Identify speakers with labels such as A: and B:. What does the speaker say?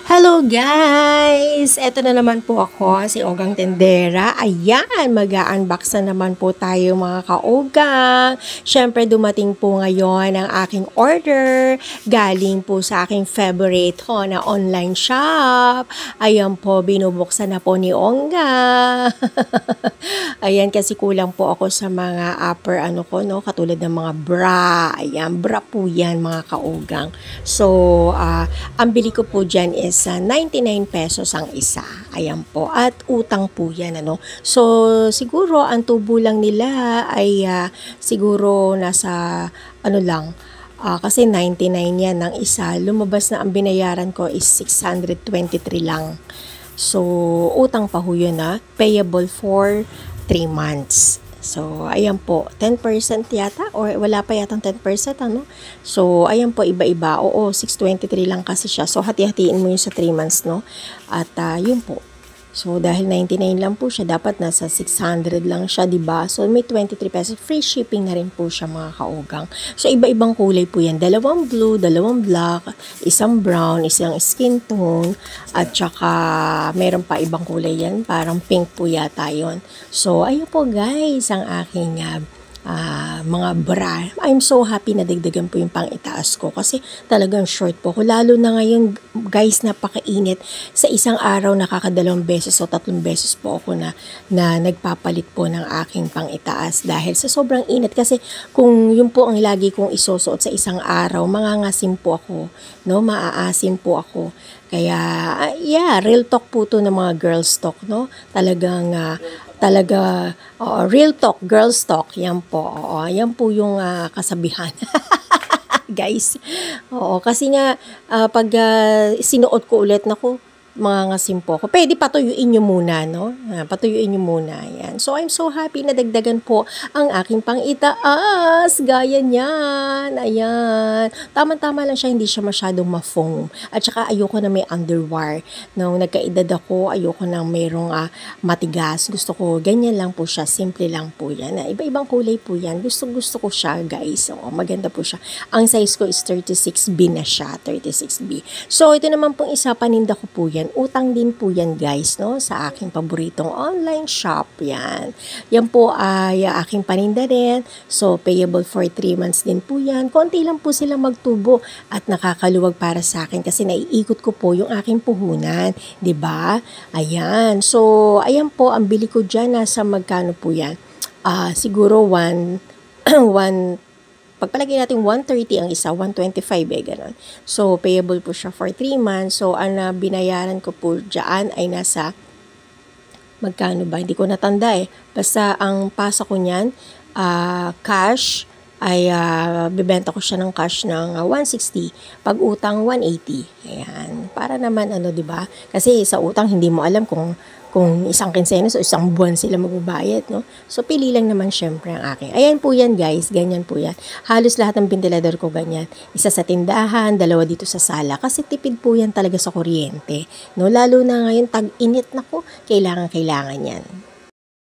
A: Hello guys! Eto na naman po ako, si Ogang Tendera. Ayan, mag-unbox na naman po tayo mga kaogang. Siyempre dumating po ngayon ang aking order. Galing po sa aking favorite na online shop. Ayan po, binubuksan na po ni Ongga. Ayan, kasi kulang po ako sa mga upper katulad ng mga bra. Ayan, bra po yan mga kaogang. So, ang bili ko po dyan is 99 pesos ang isa. Ayan po. At utang po yan. So, siguro ang tubo lang nila ay siguro nasa kasi 99 yan ng isa. Lumabas na ang binayaran ko is 623 lang. So, utang pa ho yun payable for 3 months. So, ayan po, 10% yata or wala pa yatang 10%, So, ayan po, iba-iba. Oo, 623 lang kasi siya. So, hati-hatiin mo yun sa 3 months, At, yun po. So, dahil 99 lang po siya, dapat nasa 600 lang siya, diba? So, may 23 pesos. Free shipping na rin po siya, mga kaogang. So, iba-ibang kulay po yan. Dalawang blue, dalawang black, isang brown, isang skin tone, at saka meron pa ibang kulay yan. Parang pink po yata yun. So, ayun po guys, ang aking mga bra. I'm so happy na dagdagan po yung pang-itaas ko kasi talagang short po ko. Lalo na ngayon guys, napakainit. Sa isang araw nakakadalawang beses o 3 beses po ako na nagpapalit po ng aking pang-itaas dahil sa sobrang init. Kasi kung yun po ang lagi kong isusuot sa isang araw, mangangasim po ako, maaasim po ako. Kaya, real talk po to ng mga girls talk, Talagang, real talk, girls talk, yan po. Yan po yung kasabihan. Guys, kasi nga, pag sinuot ko ulit, mga ngasim po ako. Pwede patuyuin nyo muna, Patuyuin nyo muna. Yan. So, I'm so happy na dagdagan po ang aking pang-itaas. Gaya niyan. Ayan. Tama-tama lang siya, hindi siya masyadong ma-foam. At saka, ayoko na may underwire. Nung nagkaedad ako, ayoko na mayroong matigas. Gusto ko, ganyan lang po siya. Simple lang po yan. Iba-ibang kulay po yan. Gusto ko siya, guys. Maganda po siya. Ang size ko is 36B na siya. 36B. So, ito naman pong isa, paninda ko po yan. Utang din po yan guys, sa aking paboritong online shop. Yan po ay aking paninda rin. So, payable for 3 months din po yan. Konti lang po sila magtubo at nakakaluwag para sa akin kasi naiikot ko po yung aking puhunan. 'Di ba? Ayan. So, ayan po, ang bili ko dyan, nasa magkano po yan? Siguro 1 pagpalagay natin 130 ang isa, 125 ganon. So, payable po siya for 3 months. So, ang binayaran ko po dyan ay nasa, magkano ba? Hindi ko natanda Basta, ang pasa ko niyan, cash, ay bibenta ko siya ng cash ng 160. Pag utang, 180. Ayan. Para naman, diba? Kasi sa utang, hindi mo alam kung isang kinsenas o isang buwan sila magbabayad, So, pili lang naman syempre ang akin. Ayan po yan, guys. Ganyan po yan. Halos lahat ng ventilador ko ganyan. Isa sa tindahan, 2 dito sa sala. Kasi tipid po yan talaga sa kuryente. Lalo na ngayon, tag-init kailangan yan.